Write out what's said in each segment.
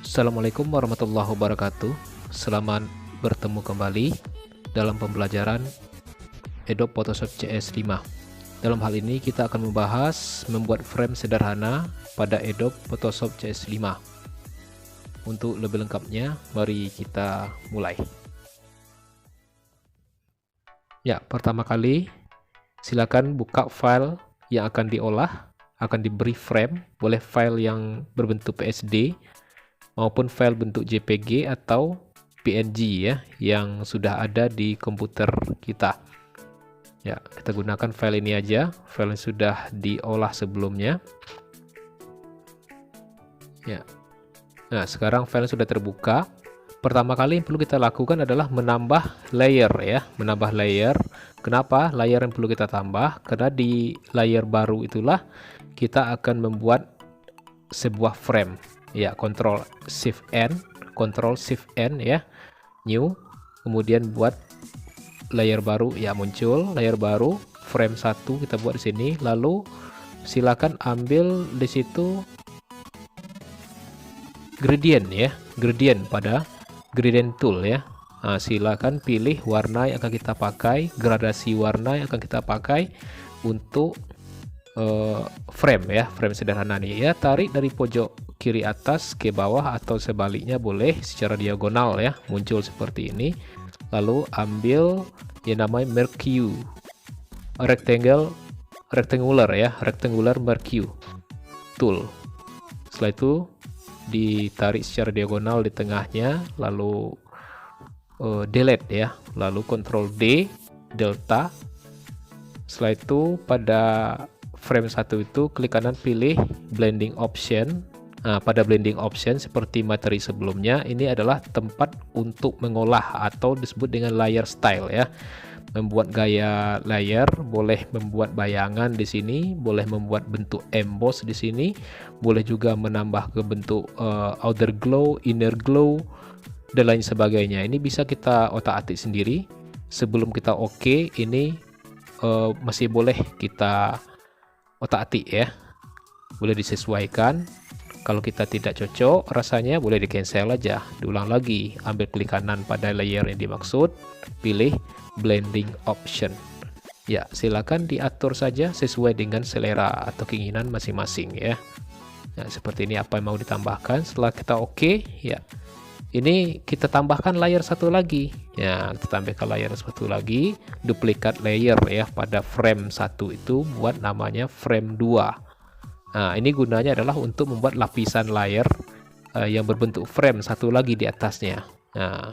Assalamualaikum warahmatullahi wabarakatuh. Selamat bertemu kembali dalam pembelajaran Adobe Photoshop CS5. Dalam hal ini kita akan membahas membuat frame sederhana pada Adobe Photoshop CS5. Untuk lebih lengkapnya, mari kita mulai. Ya, pertama kali silakan buka file yang akan diolah, akan diberi frame, boleh file yang berbentuk PSD maupun file bentuk JPG atau PNG ya, yang sudah ada di komputer kita. Ya, kita gunakan file ini aja, file yang sudah diolah sebelumnya. Ya. Nah, sekarang file sudah terbuka. Pertama kali yang perlu kita lakukan adalah menambah layer ya, menambah layer. Kenapa layer yang perlu kita tambah? Karena di layer baru itulah kita akan membuat sebuah frame. Ya, Ctrl Shift N ya, new, kemudian buat layer baru ya, muncul layer baru, frame 1 kita buat di sini. Lalu silakan ambil di situ gradient ya, gradient pada gradient tool ya. Nah, silakan pilih warna yang akan kita pakai, gradasi warna yang akan kita pakai untuk frame ya, frame sederhana nih ya. Tarik dari pojok kiri atas ke bawah atau sebaliknya boleh, secara diagonal ya, muncul seperti ini. Lalu ambil yang namanya merque rectangular ya, rectangular merque tool. Setelah itu ditarik secara diagonal di tengahnya, lalu delete ya, lalu Ctrl D delta. Setelah itu pada frame 1 itu klik kanan, pilih blending option. Nah, pada blending option seperti materi sebelumnya, ini adalah tempat untuk mengolah atau disebut dengan layer style ya. Membuat gaya layer, boleh membuat bayangan di sini, boleh membuat bentuk emboss di sini, boleh juga menambah ke bentuk outer glow, inner glow, dan lain sebagainya. Ini bisa kita otak-atik sendiri. Sebelum kita oke, ini masih boleh kita otak-atik ya, boleh disesuaikan. Kalau kita tidak cocok rasanya, boleh di cancel aja, diulang lagi. Ambil klik kanan pada layer yang dimaksud, pilih blending option ya, silakan diatur saja sesuai dengan selera atau keinginan masing-masing ya. Nah, seperti ini apa yang mau ditambahkan. Setelah kita oke ya, ini kita tambahkan layer satu lagi ya, kita tambahkan layer satu lagi, duplikat layer ya pada frame 1 itu, buat namanya frame 2. Nah, ini gunanya adalah untuk membuat lapisan layer yang berbentuk frame satu lagi di atasnya. Nah,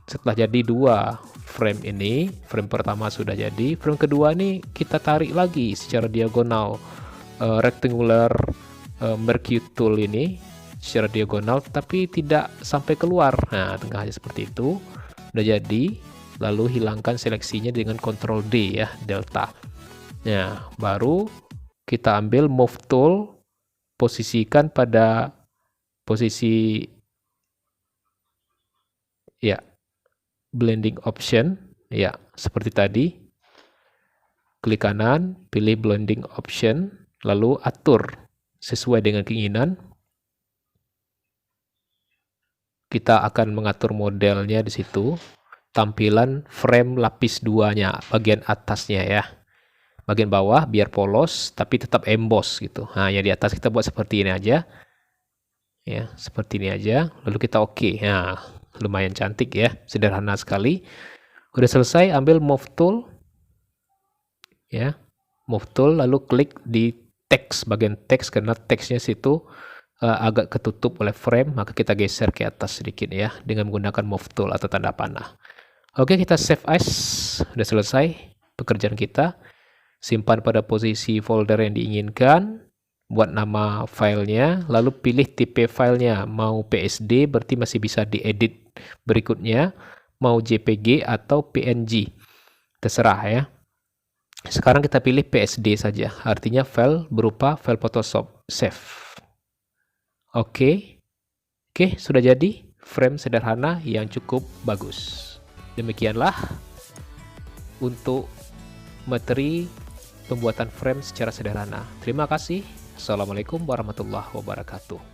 setelah jadi 2 frame ini, frame pertama sudah jadi, frame kedua ini kita tarik lagi secara diagonal, rectangular merque tool ini secara diagonal, tapi tidak sampai keluar. Nah, tengahnya seperti itu, udah jadi. Lalu hilangkan seleksinya dengan Ctrl D ya, delta. Nah, baru kita ambil move tool, posisikan pada posisi ya, blending option ya, seperti tadi. Klik kanan, pilih blending option, lalu atur sesuai dengan keinginan. Kita akan mengatur modelnya di situ, tampilan frame lapis 2-nya, bagian atasnya ya. Bagian bawah biar polos tapi tetap emboss gitu. Nah, yang di atas kita buat seperti ini aja. Ya, seperti ini aja. Lalu kita oke. Nah, lumayan cantik ya, sederhana sekali. Udah selesai, ambil move tool. Ya. Move tool, lalu klik di teks, bagian teks, karena teksnya situ agak ketutup oleh frame, maka kita geser ke atas sedikit ya dengan menggunakan move tool atau tanda panah. Oke, kita save as. Udah selesai pekerjaan kita. Simpan pada posisi folder yang diinginkan, buat nama filenya, lalu pilih tipe filenya, mau PSD berarti masih bisa diedit berikutnya, mau JPG atau PNG, terserah ya. Sekarang kita pilih PSD saja, artinya file berupa file Photoshop, save. Oke, sudah jadi frame sederhana yang cukup bagus. Demikianlah untuk materi pembuatan frame secara sederhana. Terima kasih. Assalamualaikum warahmatullahi wabarakatuh.